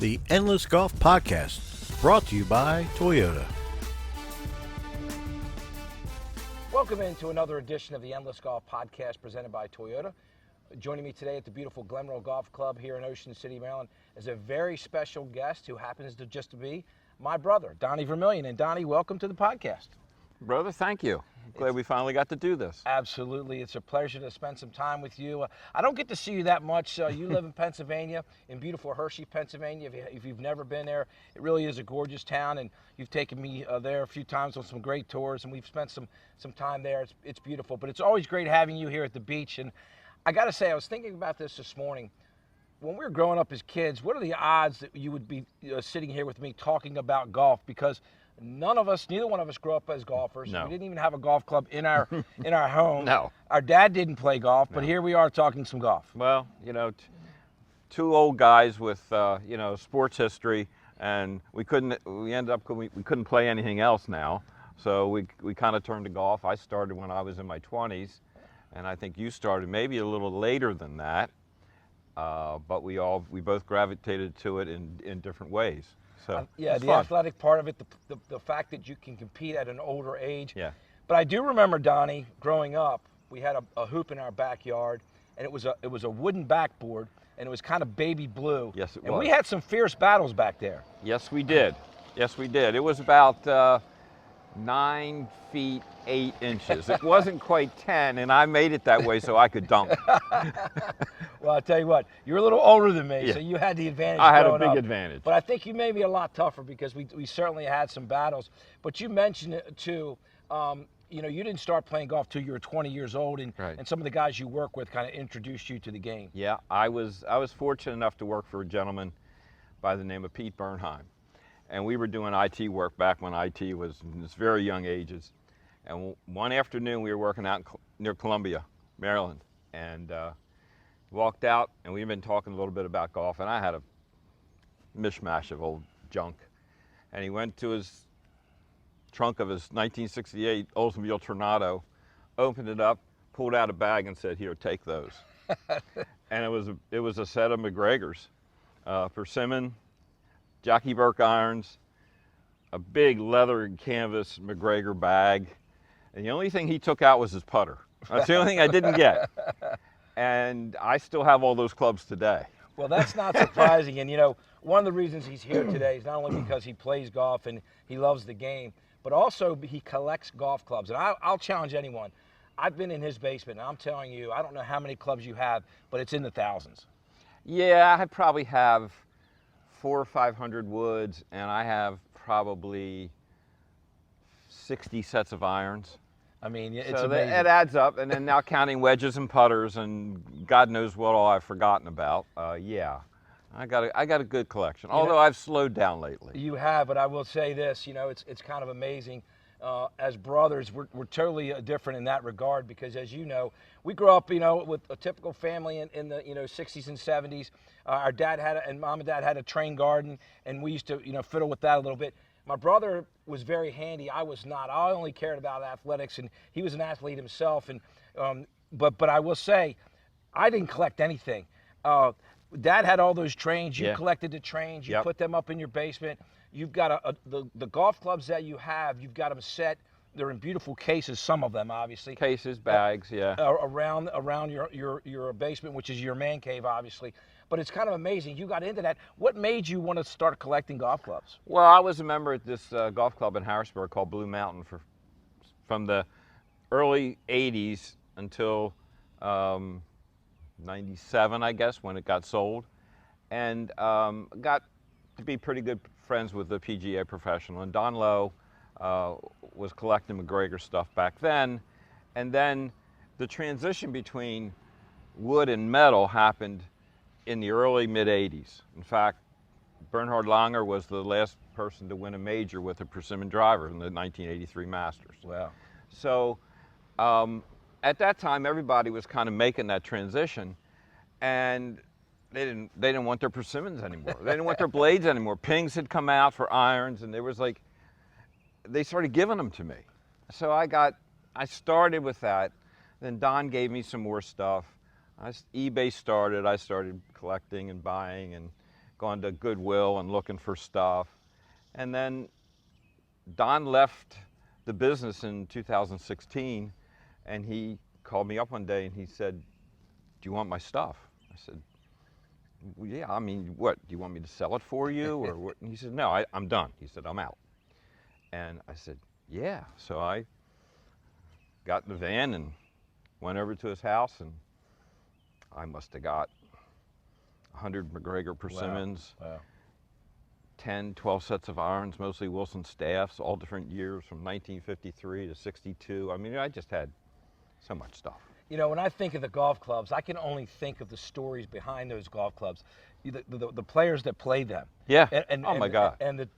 The Endless Golf Podcast, brought to you by Toyota. Welcome into another edition of the Endless Golf Podcast presented by Toyota. Joining me today at the beautiful Glenroe Golf Club here in Ocean City, Maryland, is a very special guest who happens to just be my brother, Donnie Vermillion. And Donnie, welcome to the podcast. Brother, thank you. Glad we finally got to do this. Absolutely. It's a pleasure to spend some time with you. I don't get to see you that much. You live in Pennsylvania, in beautiful Hershey, Pennsylvania. If you've never been there, it really is a gorgeous town, and you've taken me there a few times on some great tours, and we've spent some time there. It's beautiful, but it's always great having you here at the beach. And I got to say, I was thinking about this morning. When we were growing up as kids, what are the odds that you would be sitting here with me talking about golf? Because neither one of us grew up as golfers. No. We didn't even have a golf club in our home. No. Our dad didn't play golf, but here we are talking some golf. Well, two old guys with sports history, and we couldn't play anything else now. So we kind of turned to golf. I started when I was in my 20s, and I think you started maybe a little later than that. But we both gravitated to it in different ways. So yeah, the fun. athletic part of it, the fact that you can compete at an older age. Yeah. But I do remember, Donnie, growing up, we had a hoop in our backyard, and it was a wooden backboard, and it was kind of baby blue. Yes, it and was. we had some fierce battles back there. Yes, we did. Yes, we did. It was about 9 feet 8 inches. It wasn't quite 10, and I made it that way so I could dunk. Well, I'll tell you what, you're a little older than me, Yeah. so you had the advantage. I had a growing big up. advantage. But I think you made me a lot tougher because we certainly had some battles. But you mentioned it too. You didn't start playing golf till you were 20 years old, and Right. and some of the guys you work with kind of introduced you to the game. Yeah, I was fortunate enough to work for a gentleman by the name of Pete Bernheim. And we were doing IT work back when IT was in its very young ages. And one afternoon we were working out near Columbia, Maryland, and walked out, and we'd been talking a little bit about golf, and I had a mishmash of old junk. And he went to his trunk of his 1968 Oldsmobile Tornado, opened it up, pulled out a bag, and said, "Here, take those." And it was a set of McGregor's, persimmon, Jockey Burke irons, a big leather and canvas McGregor bag, and the only thing he took out was his putter. That's the only thing I didn't get. And I still have all those clubs today. Well, that's not surprising. And one of the reasons he's here today is not only because he plays golf and he loves the game, but also he collects golf clubs. And I'll challenge anyone. I've been in his basement, and I'm telling you, I don't know how many clubs you have, but it's in the thousands. Yeah, I probably have 400 or 500 woods, and I have probably 60 sets of irons. I mean, it's So amazing. it adds up, and then now counting wedges and putters, and God knows what all I've forgotten about. Yeah, I got a good collection. Although I've slowed down lately. You have, but I will say this, it's kind of amazing. As brothers, we're totally different in that regard because, as you know, we grew up, with a typical family in the 60s and 70s. Our dad and mom and dad had a train garden, and we used to, fiddle with that a little bit. My brother was very handy. I was not. I only cared about athletics, and he was an athlete himself. And but I will say, I didn't collect anything. Dad had all those trains. You collected the trains. You put them up in your basement. You've got the golf clubs that you have. You've got them set. They're in beautiful cases. Some of them, obviously. Cases, bags, yeah. Around your basement, which is your man cave, obviously. But it's kind of amazing. You got into that. What made you want to start collecting golf clubs? Well, I was a member at this golf club in Harrisburg called Blue Mountain from the early 80s until 97, I guess, when it got sold. And got to be pretty good friends with the PGA professional. And Don Lowe was collecting McGregor stuff back then. And then the transition between wood and metal happened in the early mid-'80s. In fact, Bernhard Langer was the last person to win a major with a persimmon driver in the 1983 Masters. Wow. So at that time, everybody was kind of making that transition, and they didn't want their persimmons anymore. They didn't want their blades anymore. Pings had come out for irons, and they started giving them to me. So I started with that. Then Don gave me some more stuff. eBay started. I started collecting and buying and gone to Goodwill and looking for stuff. And then Don left the business in 2016, and he called me up one day and he said, "Do you want my stuff?" I said, "Well, yeah, I mean, what, do you want me to sell it for you or what?" And he said, "No, I'm done." He said, "I'm out." And I said, "Yeah." So I got in the van and went over to his house, and I must have got 100 McGregor persimmons, Wow. 10, 12 sets of irons, mostly Wilson staffs, all different years from 1953 to 62. I mean, I just had so much stuff. You know, when I think of the golf clubs, I can only think of the stories behind those golf clubs, the players that played them. Yeah. And Oh my God. And the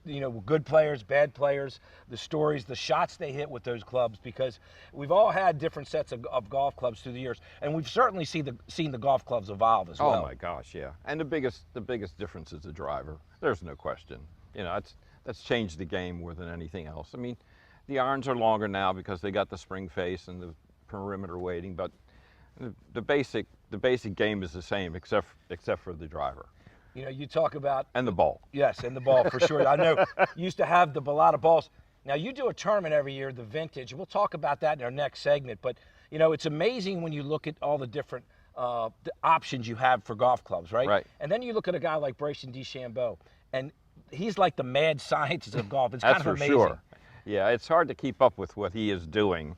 good players, bad players, the stories, the shots they hit with those clubs, because we've all had different sets of golf clubs through the years, and we've certainly seen the golf clubs evolve as well. Oh my gosh, yeah. And the biggest difference is the driver. There's no question. You know, that's changed the game more than anything else. I mean, the irons are longer now because they got the spring face and the perimeter weighting, but the basic game is the same except for the driver. You know, you talk about And the ball. Yes, and the ball for sure. I know you used to have a lot of balls. Now you do a tournament every year, the vintage. We'll talk about that in our next segment. But you know, it's amazing when you look at all the different the options you have for golf clubs, right? Right. And then you look at a guy like Bryson DeChambeau, and he's like the mad scientist of golf. It's That's kind of for amazing. sure. Yeah, it's hard to keep up with what he is doing,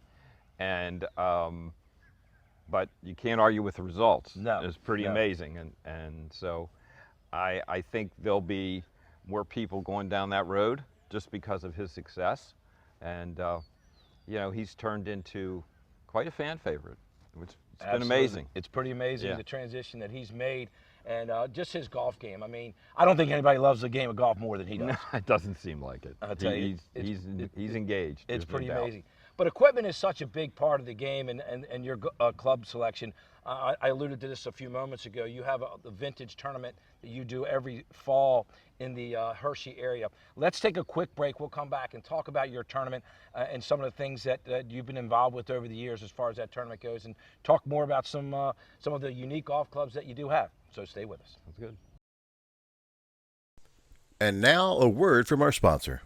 and but you can't argue with the results. No, It's pretty no. amazing, and so I think there'll be more people going down that road just because of his success, and you know, he's turned into quite a fan favorite. It's been Absolutely. amazing. It's pretty amazing, Yeah. the transition that he's made, and just his golf game. I mean, I don't think anybody loves the game of golf more than he does. No, it doesn't seem like it. I'll tell you, He's engaged. It's there's no pretty doubt. amazing. But equipment is such a big part of the game, and your club selection. I alluded to this a few moments ago. You have the vintage tournament that you do every fall in the Hershey area. Let's take a quick break. We'll come back and talk about your tournament and some of the things that you've been involved with over the years as far as that tournament goes, and talk more about some of the unique golf clubs that you do have. So stay with us. That's good. And now a word from our sponsor.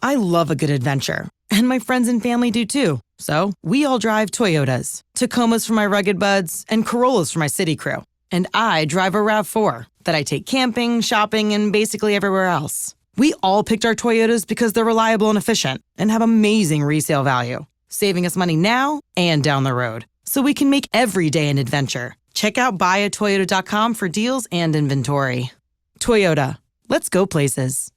I love a good adventure, and my friends and family do too. So we all drive Toyotas. Tacomas for my rugged buds, and Corollas for my city crew. And I drive a RAV4 that I take camping, shopping, and basically everywhere else. We all picked our Toyotas because they're reliable and efficient and have amazing resale value, saving us money now and down the road, so we can make every day an adventure. Check out buyatoyota.com for deals and inventory. Toyota, let's go places.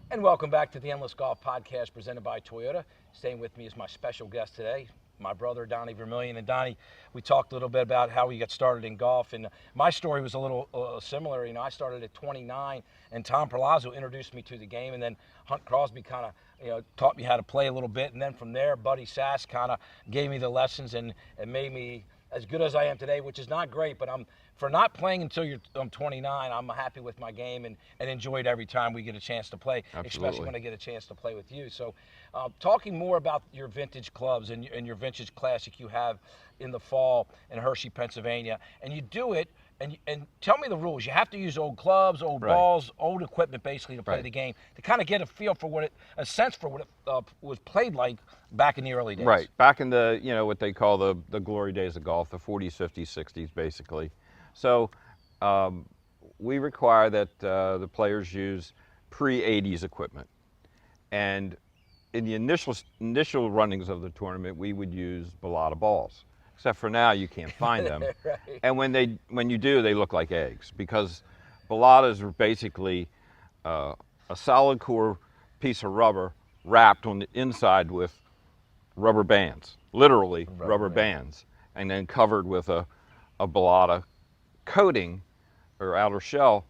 And welcome back to the Endless Golf Podcast presented by Toyota. Staying with me is my special guest today, my brother, Donnie Vermillion. And Donnie, we talked a little bit about how we got started in golf. And my story was a little similar. You know, I started at 29, and Tom Perlazzo introduced me to the game. And then Hunt Crosby kind of, taught me how to play a little bit. And then from there, Buddy Sass kind of gave me the lessons and made me as good as I am today, which is not great, but for not playing until I'm 29, I'm happy with my game and enjoy it every time we get a chance to play, Absolutely. especially when I get a chance to play with you. So talking more about your vintage clubs and your vintage classic you have in the fall in Hershey, Pennsylvania, and you do it, and tell me the rules. You have to use old clubs, old Right. balls, old equipment basically to play Right. the game, to kind of get a feel for a sense for what it was played like back in the early days. Right, back in the, what they call the glory days of golf, the 40s, 50s, 60s, basically. So we require that the players use pre-80s equipment. And in the initial runnings of the tournament, we would use Balata balls. Except for now, you can't find them. Right. And when you do, they look like eggs, because Balatas are basically a solid core piece of rubber wrapped on the inside with rubber bands, literally rubber bands, and then covered with a Balata coating or outer shell,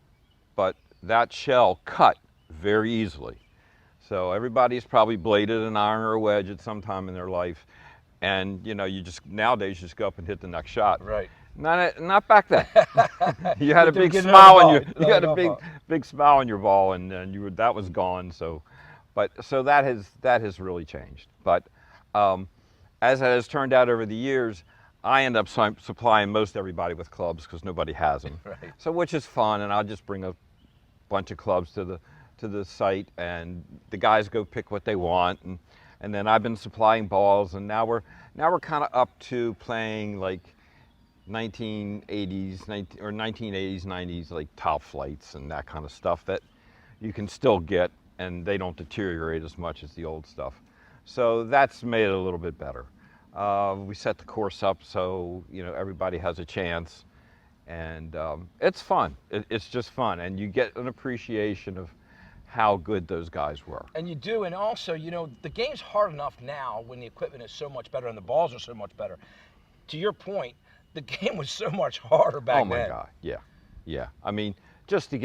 but that shell cut very easily. So everybody's probably bladed an iron or a wedge at some time in their life, and you just nowadays just go up and hit the next shot. Right. Not back then. You had a Get big another smile ball, on your another you had a golf big smile on your ball, and that was gone. So that has really changed. But as it has turned out over the years, I end up supplying most everybody with clubs because nobody has them. Right. So which is fun, and I'll just bring a bunch of clubs to the site, and the guys go pick what they want, and then I've been supplying balls, and now we're kind of up to playing like 1980s, 90s, like top flights and that kind of stuff that you can still get, and they don't deteriorate as much as the old stuff. So that's made it a little bit better. We set the course up so everybody has a chance, and it's fun. It's just fun, and you get an appreciation of how good those guys were. And you do, and also, the game's hard enough now when the equipment is so much better and the balls are so much better. To your point, the game was so much harder back then. Oh my God, yeah. I mean, just to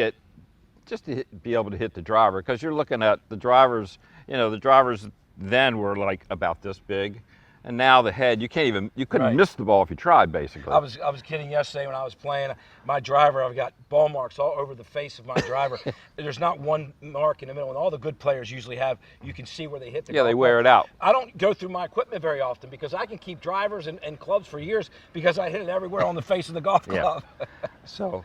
be able to hit the driver, because you're looking at the drivers. The drivers then were like about this big, and now the head, you couldn't Right. miss the ball if you tried, basically. I was kidding yesterday when I was playing my driver. I've got ball marks all over the face of my driver. There's not one mark in the middle, and all the good players usually have. You can see where they hit the. Yeah, they golf wear ball. it out. I don't go through my equipment very often because I can keep drivers and clubs for years because I hit it everywhere on the face of the golf club. So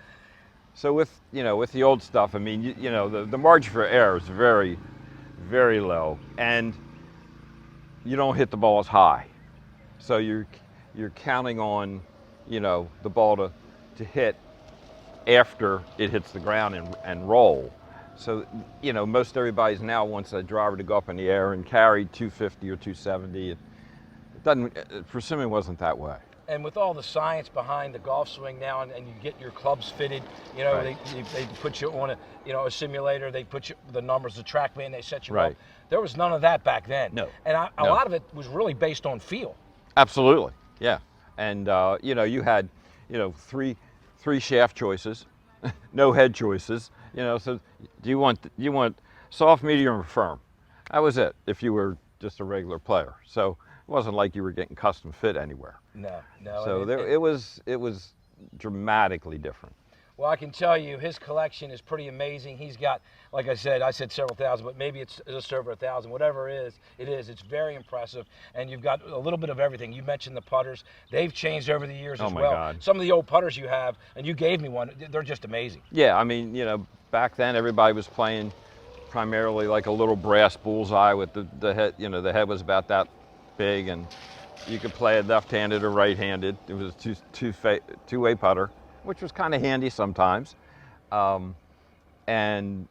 with with the old stuff, I mean, the margin for error is very, very low, and you don't hit the ball as high. So you're counting on the ball to hit after it hits the ground and roll. So most everybody's now wants a driver to go up in the air and carry 250 or 270. It doesn't. Persimmon wasn't that way. And with all the science behind the golf swing now, and you get your clubs fitted, Right. they put you on a simulator, they put you the numbers, the TrackMan, they set you Right. up. There was none of that back then. No. And a No. lot of it was really based on feel. Absolutely, yeah. And you had three shaft choices, no head choices. So do you want soft, medium, or firm? That was it. If you were just a regular player, so it wasn't like you were getting custom fit anywhere. No. So it was dramatically different. Well, I can tell you his collection is pretty amazing. He's got, like I said several thousand, but maybe it's just over 1,000. Whatever it is, it's very impressive. And you've got a little bit of everything. You mentioned the putters. They've changed over the years as my well. God. Some of the old putters you have, and you gave me one, they're just amazing. Yeah, I mean, back then everybody was playing primarily like a little brass bullseye with the head. The head was about that big, and you could play it left-handed or right-handed. It was a two-way putter, which was kind of handy sometimes. And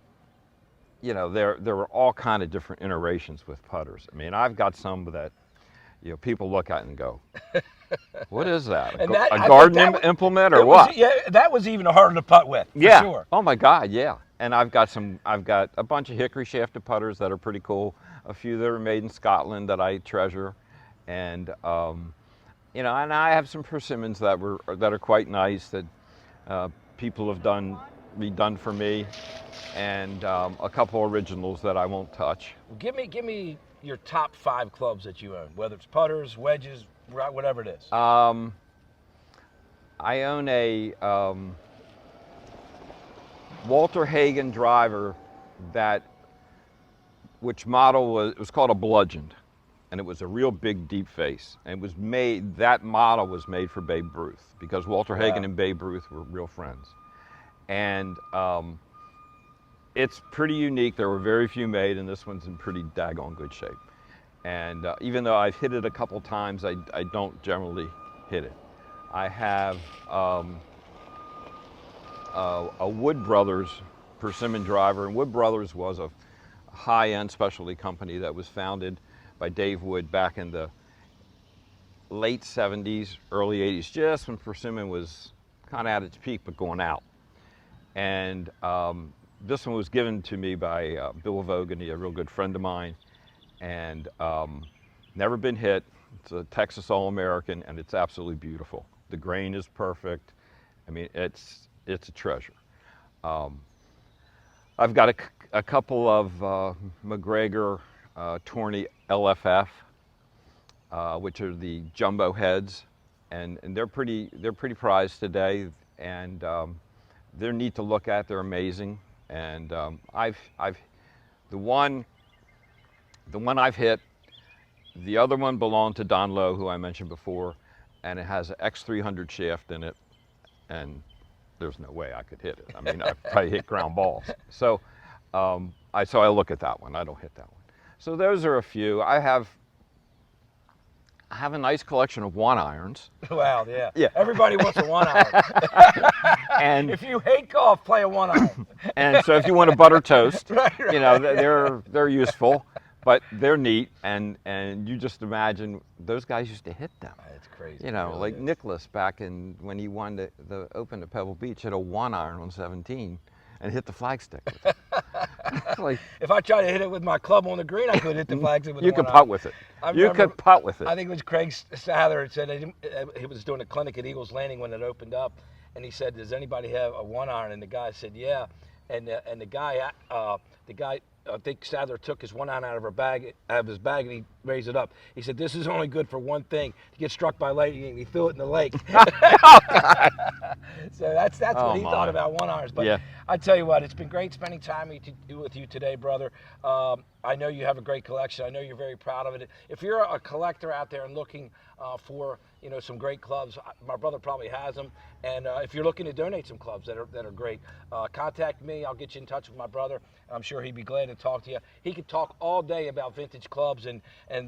there were all kind of different iterations with putters. I mean, I've got some that people look at and go, "What is that? And A garden implement or what?" Yeah, that was even harder to putt with. For Yeah. Sure. Oh my God, yeah. And I've got a bunch of hickory shafted putters that are pretty cool. A few that are made in Scotland that I treasure, and and I have some persimmons that are quite nice that people have redone for me, and a couple originals that I won't touch. Give me your top 5 clubs that you own, whether it's putters, wedges, whatever it is. I own a Walter Hagen driver which model was called a bludgeoned, and it was a real big deep face, and that model was made for Babe Ruth because Walter Hagen and Babe Ruth were real friends, and it's pretty unique. There were very few made, and this one's in pretty daggone good shape. And even though I've hit it a couple times, I don't generally hit it. I have a Wood Brothers persimmon driver, and Wood Brothers was a high-end specialty company that was founded by Dave Wood back in the late 70s, early 80s, just when persimmon was kind of at its peak but going out. And this one was given to me by Bill Vogany, a real good friend of mine, and never been hit. It's a Texas All-American, and it's absolutely beautiful. The grain is perfect. I mean, it's a treasure. I've got a couple of McGregor Tourney LFF, which are the jumbo heads, and they're pretty prized today, and they're neat to look at. They're amazing, and the one I've hit. The other one belonged to Don Lowe, who I mentioned before, and it has an X300 shaft in it, and there's no way I could hit it. I mean, I probably hit ground balls. So I look at that one. I don't hit that one. So those are a few. I have a nice collection of 1-irons. Wow, yeah. Yeah. Everybody wants a 1-iron. And if you hate golf, play a 1-iron. and so if you want to butter toast, Right. you know, they're useful, but they're neat, and you just imagine those guys used to hit them. It's crazy. You know, It really like is. Nicholas back when he won the Open at Pebble Beach, hit a 1-iron on 17 and hit the flagstick with it. Like, If I tried to hit it with my club on the green, I could hit the flags with you a could 1-iron. putt with it. I You remember- could putt with it. I think it was Craig Sather said he was doing a clinic at Eagles Landing when it opened up, and he said, "Does anybody have a 1-iron?" And the guy said, "Yeah." And the guy, I think Sadler took his 1-iron out of his bag, and he raised it up. He said, "This is only good for one thing: to get struck by lightning." And he threw it in the lake. So that's Oh, what he my. thought about 1-irons. But Yeah. I tell you what, it's been great spending time with you today, brother. I know you have a great collection. I know you're very proud of it. If you're a collector out there and looking for some great clubs, my brother probably has them. And if you're looking to donate some clubs that are great, contact me. I'll get you in touch with my brother. I'm sure he'd be glad to talk to you. He could talk all day about vintage clubs and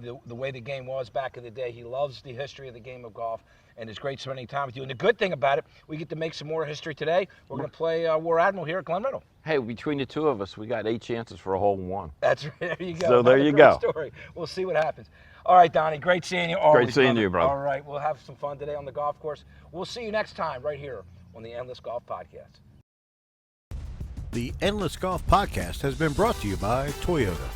the way the game was back in the day. He loves the history of the game of golf, and it's great spending time with you. And the good thing about it, we get to make some more history today. We're going to play War Admiral here at Glen Riddle. Hey, between the two of us, we got 8 chances for a hole in one. That's right. There you go. So there Another you great go. Story. We'll see what happens. All right, Donnie. Great seeing you. Always, Great seeing you, brother. All right. We'll have some fun today on the golf course. We'll see you next time right here on the Endless Golf Podcast. The Endless Golf Podcast has been brought to you by Toyota.